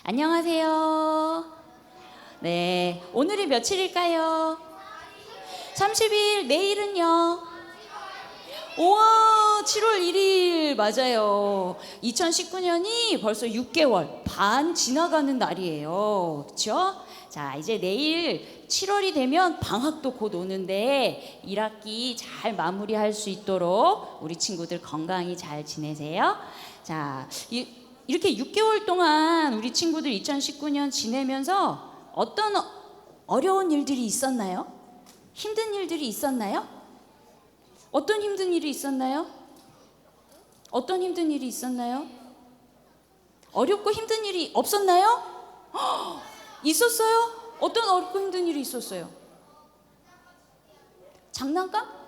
안녕하세요. 네, 오늘이 며칠일까요? 30일, 내일은요? 우와, 7월 1일, 맞아요. 2019년이 벌써 6개월 반 지나가는 날이에요. 그렇죠? 자, 이제 내일 7월이 되면 방학도 곧 오는데 1학기 잘 마무리할 수 있도록 우리 친구들 건강히 잘 지내세요. 자, 이렇게 6개월 동안 우리 친구들 2019년 지내면서 어떤 어려운 일들이 있었나요? 힘든 일들이 있었나요? 어떤 힘든 일이 있었나요? 어떤 힘든 일이 있었나요? 어렵고 힘든 일이 없었나요? 있었어요? 어떤 어렵고 힘든 일이 있었어요? 장난감?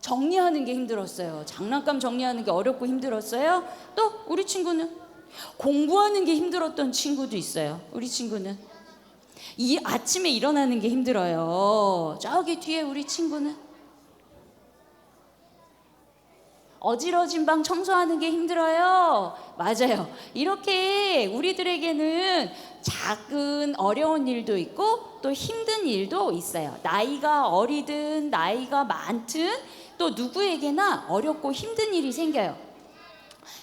정리하는 게 힘들었어요. 장난감 정리하는 게 어렵고 힘들었어요. 또 우리 친구는 공부하는 게 힘들었던 친구도 있어요. 우리 친구는 이 아침에 일어나는 게 힘들어요. 저기 뒤에 우리 친구는 어지러진 방 청소하는 게 힘들어요. 맞아요. 이렇게 우리들에게는 작은 어려운 일도 있고 또 힘든 일도 있어요. 나이가 어리든 나이가 많든 또 누구에게나 어렵고 힘든 일이 생겨요.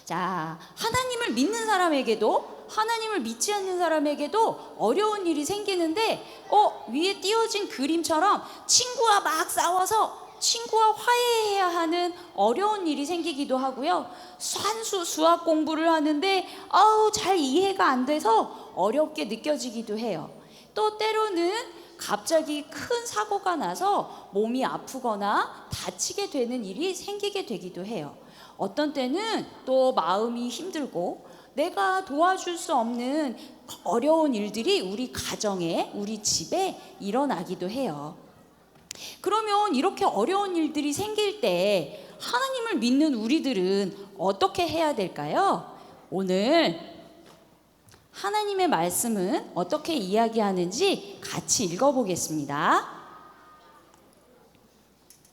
자, 하나님을 믿는 사람에게도 하나님을 믿지 않는 사람에게도 어려운 일이 생기는데 위에 띄어진 그림처럼 친구와 막 싸워서 친구와 화해해야 하는 어려운 일이 생기기도 하고요. 산수 수학 공부를 하는데 잘 이해가 안 돼서 어렵게 느껴지기도 해요. 또 때로는 갑자기 큰 사고가 나서 몸이 아프거나 다치게 되는 일이 생기게 되기도 해요. 어떤 때는 또 마음이 힘들고 내가 도와줄 수 없는 어려운 일들이 우리 가정에, 우리 집에 일어나기도 해요. 그러면 이렇게 어려운 일들이 생길 때 하나님을 믿는 우리들은 어떻게 해야 될까요? 오늘 하나님의 말씀은 어떻게 이야기하는지 같이 읽어보겠습니다.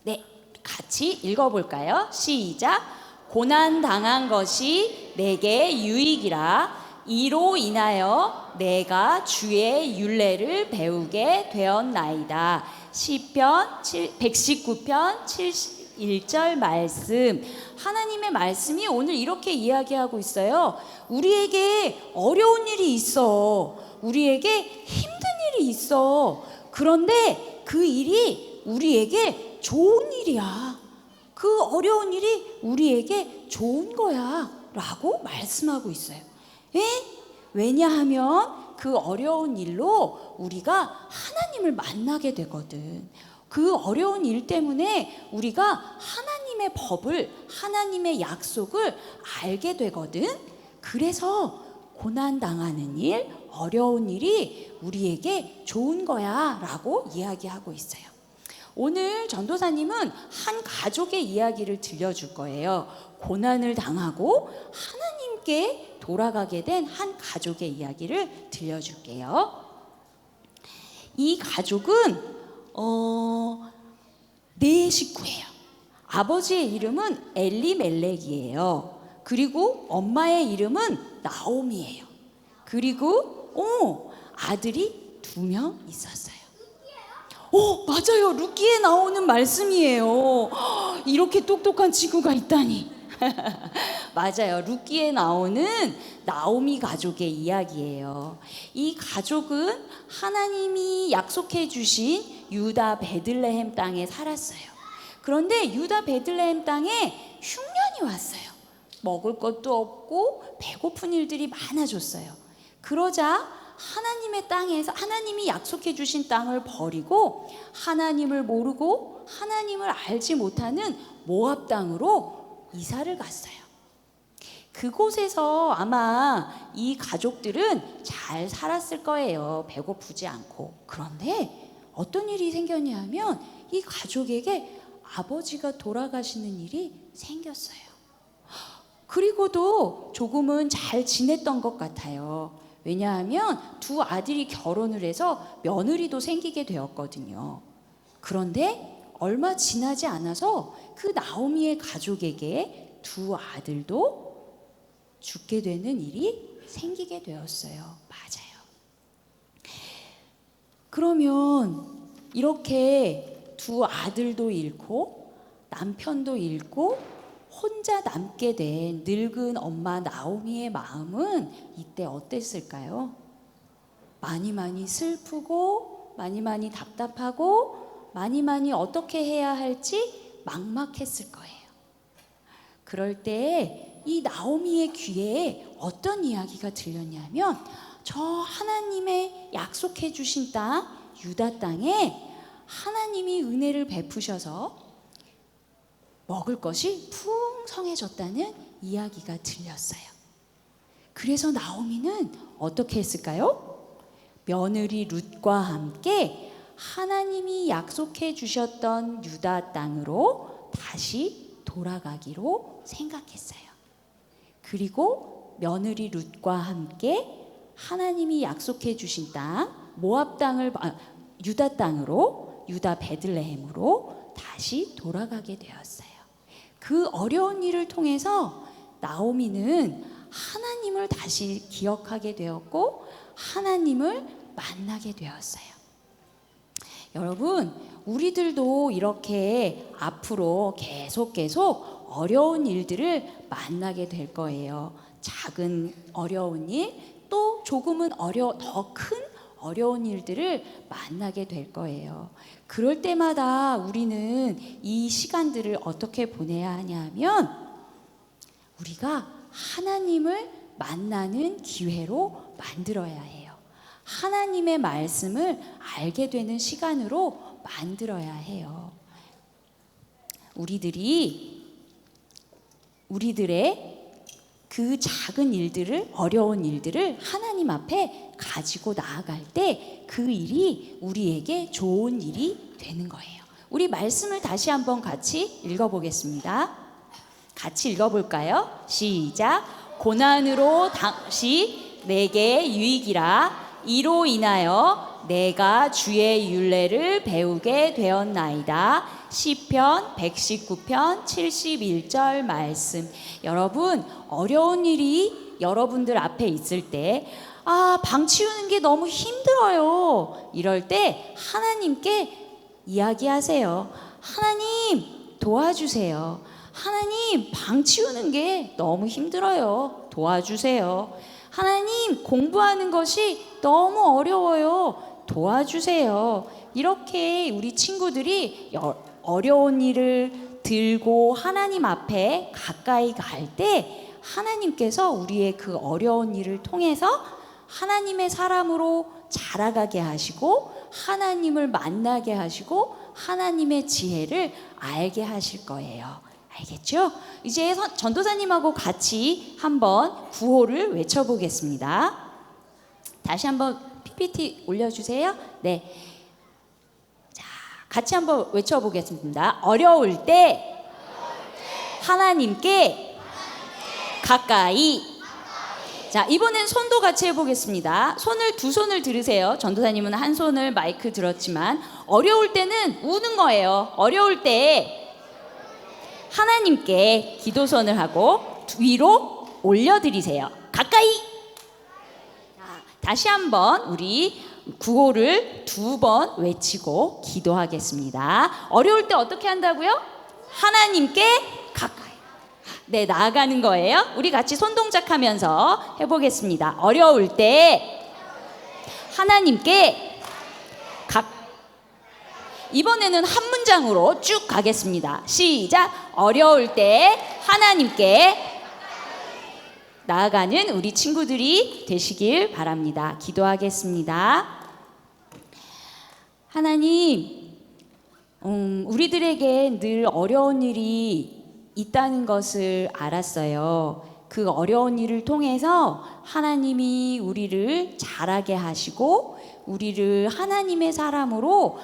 네, 같이 읽어볼까요? 시작. 고난 당한 것이 내게 유익이라 이로 인하여 내가 주의 율례를 배우게 되었나이다. 시편 119편 71절 말씀. 하나님의 말씀이 오늘 이렇게 이야기하고 있어요. 우리에게 어려운 일이 있어. 우리에게 힘든 일이 있어. 그런데 그 일이 우리에게 좋은 일이야. 그 어려운 일이 우리에게 좋은 거야 라고 말씀하고 있어요. 왜냐하면 그 어려운 일로 우리가 하나님을 만나게 되거든. 그 어려운 일 때문에 우리가 하나님의 법을, 하나님의 약속을 알게 되거든. 그래서 고난당하는 일, 어려운 일이 우리에게 좋은 거야 라고 이야기하고 있어요. 오늘 전도사님은 한 가족의 이야기를 들려줄 거예요. 고난을 당하고 하나님께 돌아가게 된 한 가족의 이야기를 들려줄게요. 이 가족은 네 식구예요. 아버지의 이름은 엘리멜렉이에요. 그리고 엄마의 이름은 나오미예요. 그리고 아들이 2명 있었어요. 맞아요. 루키에 나오는 말씀이에요. 이렇게 똑똑한 친구가 있다니. 맞아요. 루키에 나오는 나오미 가족의 이야기예요. 이 가족은 하나님이 약속해 주신 유다 베들레헴 땅에 살았어요. 그런데 유다 베들레헴 땅에 흉년이 왔어요. 먹을 것도 없고 배고픈 일들이 많아졌어요. 그러자 하나님의 땅에서 하나님이 약속해 주신 땅을 버리고 하나님을 모르고 하나님을 알지 못하는 모압 땅으로 이사를 갔어요. 그곳에서 아마 이 가족들은 잘 살았을 거예요. 배고프지 않고. 그런데 어떤 일이 생겼냐 하면 이 가족에게 아버지가 돌아가시는 일이 생겼어요. 그리고도 조금은 잘 지냈던 것 같아요. 왜냐하면 2 아들이 결혼을 해서 며느리도 생기게 되었거든요. 그런데 얼마 지나지 않아서 그 나오미의 가족에게 2 아들도 죽게 되는 일이 생기게 되었어요. 맞아요. 그러면 이렇게 두 아들도 잃고 남편도 잃고 혼자 남게 된 늙은 엄마 나오미의 마음은 이때 어땠을까요? 많이 슬프고 많이 답답하고 많이 어떻게 해야 할지 막막했을 거예요. 그럴 때 이 나오미의 귀에 어떤 이야기가 들렸냐면 저 하나님의 약속해 주신 땅 유다 땅에 하나님이 은혜를 베푸셔서 먹을 것이 풍성해졌다는 이야기가 들렸어요. 그래서 나오미는 어떻게 했을까요? 며느리 룻과 함께 하나님이 약속해 주셨던 유다 땅으로 다시 돌아가기로 생각했어요. 그리고 며느리 룻과 함께 하나님이 약속해 주신 땅 모압 땅을 유다 땅으로 유다 베들레헴으로 다시 돌아가게 되었어요. 그 어려운 일을 통해서 나오미는 하나님을 다시 기억하게 되었고 하나님을 만나게 되었어요. 여러분, 우리들도 이렇게 앞으로 계속 어려운 일들을 만나게 될 거예요. 작은 어려운 일, 또 조금은 더 큰 어려운 일들을 만나게 될 거예요. 그럴 때마다 우리는 이 시간들을 어떻게 보내야 하냐면 우리가 하나님을 만나는 기회로 만들어야 해요. 하나님의 말씀을 알게 되는 시간으로 만들어야 해요. 우리들의 그 작은 일들을, 어려운 일들을 하나님 앞에 가지고 나아갈 때 그 일이 우리에게 좋은 일이 되는 거예요. 우리 말씀을 다시 한번 같이 읽어보겠습니다. 같이 읽어볼까요? 시작. 고난으로 다시 내게 유익이라. 이로 인하여 내가 주의 율례를 배우게 되었나이다. 시편 119편 71절 말씀. 여러분, 어려운 일이 여러분들 앞에 있을 때 방 치우는 게 너무 힘들어요. 이럴 때 하나님께 이야기하세요. 하나님 도와주세요. 하나님 방 치우는 게 너무 힘들어요. 도와주세요. 하나님 공부하는 것이 너무 어려워요. 도와주세요. 이렇게 우리 친구들이 어려운 일을 들고 하나님 앞에 가까이 갈 때 하나님께서 우리의 그 어려운 일을 통해서 하나님의 사람으로 자라가게 하시고 하나님을 만나게 하시고 하나님의 지혜를 알게 하실 거예요. 알겠죠? 이제 전도사님하고 같이 한번 구호를 외쳐보겠습니다. 다시 한번 PPT 올려주세요. 네. 자, 같이 한번 외쳐보겠습니다. 어려울 때 하나님께 가까이. 자, 이번엔 손도 같이 해보겠습니다. 두 손을 들으세요. 전도사님은 한 손을 마이크 들었지만 어려울 때는 우는 거예요. 어려울 때 하나님께 기도선을 하고 위로 올려드리세요. 가까이. 자, 다시 한번 우리 구호를 2번 외치고 기도하겠습니다. 어려울 때 어떻게 한다고요? 하나님께 가까이. 네, 나아가는 거예요. 우리 같이 손동작하면서 해보겠습니다. 어려울 때 하나님께 이번에는 한 문장으로 쭉 가겠습니다. 시작. 어려울 때 하나님께 나아가는 우리 친구들이 되시길 바랍니다. 기도하겠습니다. 하나님, 우리들에게 늘 어려운 일이 있다는 것을 알았어요. 그 어려운 일을 통해서 하나님이 우리를 자라게 하시고 우리를 하나님의 사람으로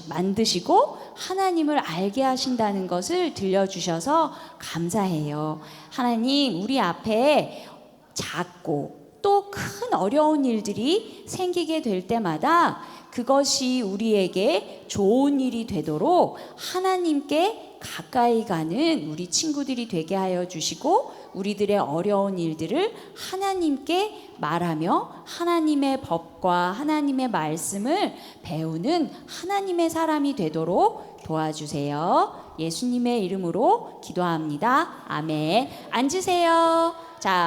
만드시고 하나님을 알게 하신다는 것을 들려주셔서 감사해요. 하나님, 우리 앞에 작고 또 큰 어려운 일들이 생기게 될 때마다 그것이 우리에게 좋은 일이 되도록 하나님께 가까이 가는 우리 친구들이 되게 하여 주시고 우리들의 어려운 일들을 하나님께 말하며 하나님의 법과 하나님의 말씀을 배우는 하나님의 사람이 되도록 도와주세요. 예수님의 이름으로 기도합니다. 아멘. 앉으세요. 자.